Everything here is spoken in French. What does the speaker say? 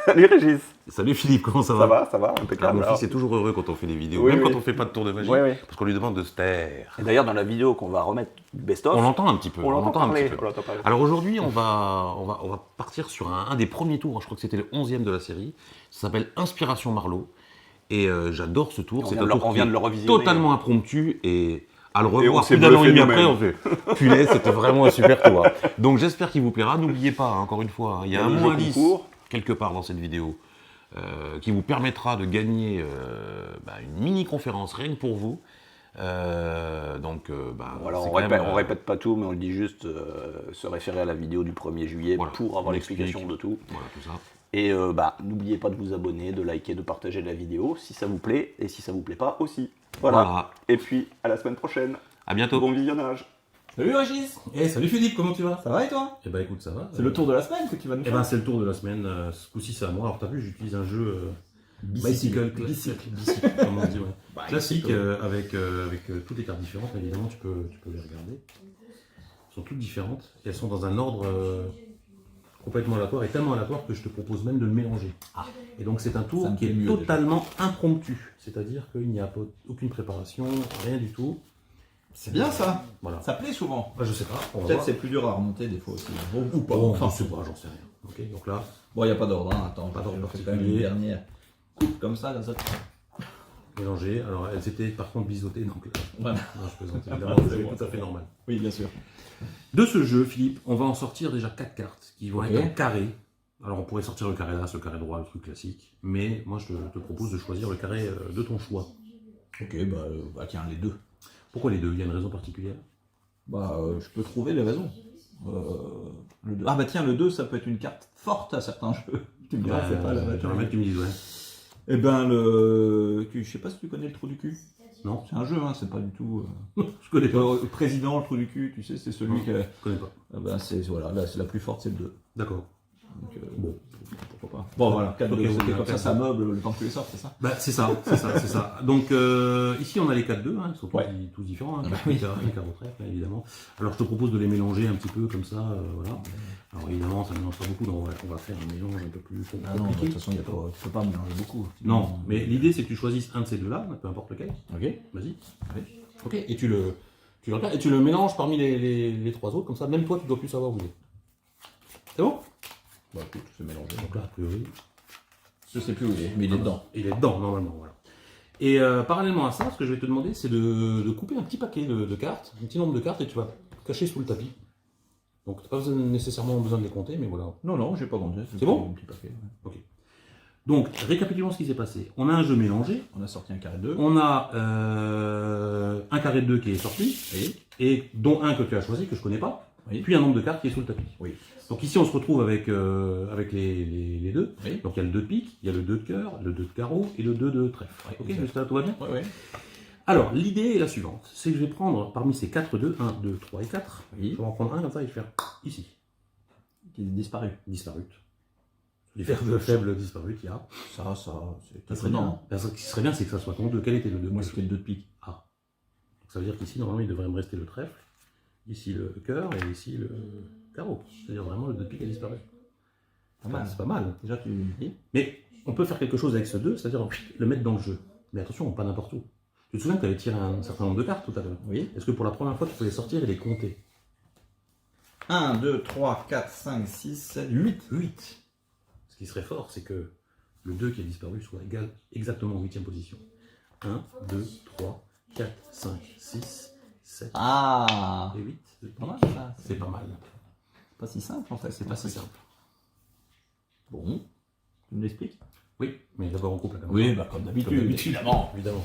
Salut Régis. Salut Philippe, comment ça va? Ça va, impeccable. Mon fils est toujours heureux quand on fait des vidéos, Oui, même oui. quand on fait pas de tour de magie, Oui, oui. parce qu'on lui demande de se taire. Et d'ailleurs, dans la vidéo qu'on va remettre du best-of, On l'entend un petit peu. on l'entend parler. un petit peu. Alors aujourd'hui, on va partir sur un des premiers tours, je crois que c'était le 11e de la série, ça s'appelle Inspiration Marlowe, et j'adore ce tour, c'est un tour on vient qui de le est revisionner. totalement impromptu, et à le Et on revoir s'est plus d'un an et bluffé demi après, nous-mêmes. on fait punaise, c'était vraiment un super tour. Donc j'espère qu'il vous plaira, n'oubliez pas, encore une fois, il y a un le mot jeu indice concours. quelque part dans cette vidéo. Qui vous permettra de gagner une mini-conférence rien que pour vous. Voilà, c'est on quand même, répète pas tout, mais on le dit juste, se référer à la vidéo du 1er juillet Voilà, pour avoir on l'explication explique. de tout. Voilà, tout ça. Et n'oubliez pas de vous abonner, de liker, de partager la vidéo si ça vous plaît, et si ça vous plaît pas aussi. Voilà. Et puis, à la semaine prochaine. À bientôt. Bon visionnage. Salut Régis. Salut Philippe, comment tu vas? Ça va et toi? Eh ben écoute, ça va. C'est le tour de la semaine que tu vas nous faire. C'est le tour de la semaine. Ce coup-ci, c'est à moi. Alors t'as vu, j'utilise un jeu Bicycle. Bicycle, comme on dit, ouais. Bicycle. Classique, avec toutes les cartes différentes. Évidemment, tu peux les regarder. Elles sont toutes différentes et elles sont dans un ordre complètement aléatoire et tellement aléatoire que je te propose même de le mélanger. Et donc c'est un Ça tour me qui plaît est mieux, totalement impromptu, c'est-à-dire qu'il n'y a aucune préparation, rien du tout. C'est bien ça. Voilà. Ça plaît souvent. Je sais pas, on va Peut-être voir. c'est plus dur à remonter des fois aussi. Ou pas. Bon, Enfin, je sais pas, j'en sais rien. Ok, donc là, bon, il n'y a pas d'ordre. Hein. Attends, Pas d'ordre je fais quand même particulier. une dernière coupe comme ça. mélangé. Alors elles étaient par contre biseautées, donc là, Voilà. non, je plaisante évidemment, c'est tout à fait normal. Oui, bien sûr. De ce jeu, Philippe, on va en sortir déjà 4 cartes qui vont Ok. être en carré. Alors on pourrait sortir le carré d'as, le carré droit, le truc classique, mais moi je te propose de choisir le carré de ton choix. Ok, tiens, les deux. Pourquoi les deux? Il y a une raison particulière? Je peux trouver les raisons. Le 2. Ah bah tiens, le 2, ça peut être une carte forte à certains jeux. Tu me diras, c'est pas la Tu vas mettre, tu me dis, ouais. Eh ben, je sais pas si tu connais le trou du cul. Non, C'est un jeu, hein, c'est pas du tout... je connais pas. Le président, le trou du cul, tu sais, c'est celui que... Je connais pas. Voilà, là, c'est la plus forte, c'est le 2. D'accord. Donc, Bon. pourquoi pas. Bon, voilà, 4 Ok, de oui, comme ça, ok. ça meuble le temps que tu les sortes, c'est ça? C'est ça, c'est ça. Donc ici on a les 4-2, ils sont tous différents, hein, Bah les oui. carreaux trèfle, évidemment. Alors je te propose de les mélanger un petit peu comme ça, voilà. Alors évidemment ça ne mélange pas beaucoup, donc on va faire un mélange un peu plus Ah non, de compliqué. toute façon, tu peux pas mélanger beaucoup. Non, mais l'idée c'est que tu choisisses un de ces deux-là, peu importe lequel, Ok. vas-y. Ok, et tu le regardes, et tu le mélanges parmi les trois autres, comme ça, même toi tu dois plus savoir où il est. C'est bon? Bah écoute, c'est mélangé. Donc là, a priori, Je sais plus où il est, mais il est dedans. il est dedans, normalement, voilà. Et parallèlement à ça, ce que je vais te demander, c'est de couper un petit paquet de cartes, un petit nombre de cartes, et tu vas cacher sous le tapis. Donc, tu n'as pas nécessairement besoin de les compter, mais voilà. Non, j'ai pas compté. C'est bon? Un petit paquet, ouais. Ok. Donc, récapitulons ce qui s'est passé. On a un jeu mélangé, On a sorti un carré 2. on a un carré de 2 qui est sorti, Oui. et dont un que tu as choisi, que je connais pas, Oui. puis un nombre de cartes qui est sous le tapis. Oui. Donc ici, on se retrouve avec les deux. Oui. Donc il y a le 2 de pique, il y a le 2 de cœur, le 2 de carreau et le 2 de trèfle. Oui, Ok, exact. jusqu'à là, tout va bien? Ouais. Alors, l'idée est la suivante, c'est que je vais prendre parmi ces 4 2, 1, 2, 3 et 4, Oui. je vais en prendre un comme ça et le faire ici, Qui est disparu. disparu. Les faibles faibles disparus qu'il y a. Ça, c'est Ça serait bien. étonnant. Ce qui serait bien, c'est que ça soit ton 2. Quel était le 2? Moi, c'était le 2 de pique. Ah. Donc ça veut dire qu'ici, normalement, il devrait me rester le trèfle, ici le cœur et ici le carreau. C'est-à-dire vraiment le 2 de pique a disparu. Pas mal. C'est pas mal. Déjà, tu... Mais on peut faire quelque chose avec ce 2, c'est-à-dire le mettre dans le jeu. Mais attention, pas n'importe où. Tu te souviens que tu avais tiré un certain nombre de cartes tout à l'heure? Oui. Est-ce que pour la première fois, tu peux les sortir et les compter? 1, 2, 3, 4, 5, 6, 7, 8. 8. Ce qui serait fort, c'est que le 2 qui a disparu soit égal exactement en 8e position. 1, 2, 3, 4, 5, 6, 7 Ah, et 8. c'est pas mal ça. C'est pas mal. Pas si simple en fait. C'est pas si simple. Bon, tu me l'expliques? Oui, mais d'abord on coupe la caméra. Oui, comme d'habitude, Comme d'habitude. évidemment. Évidemment.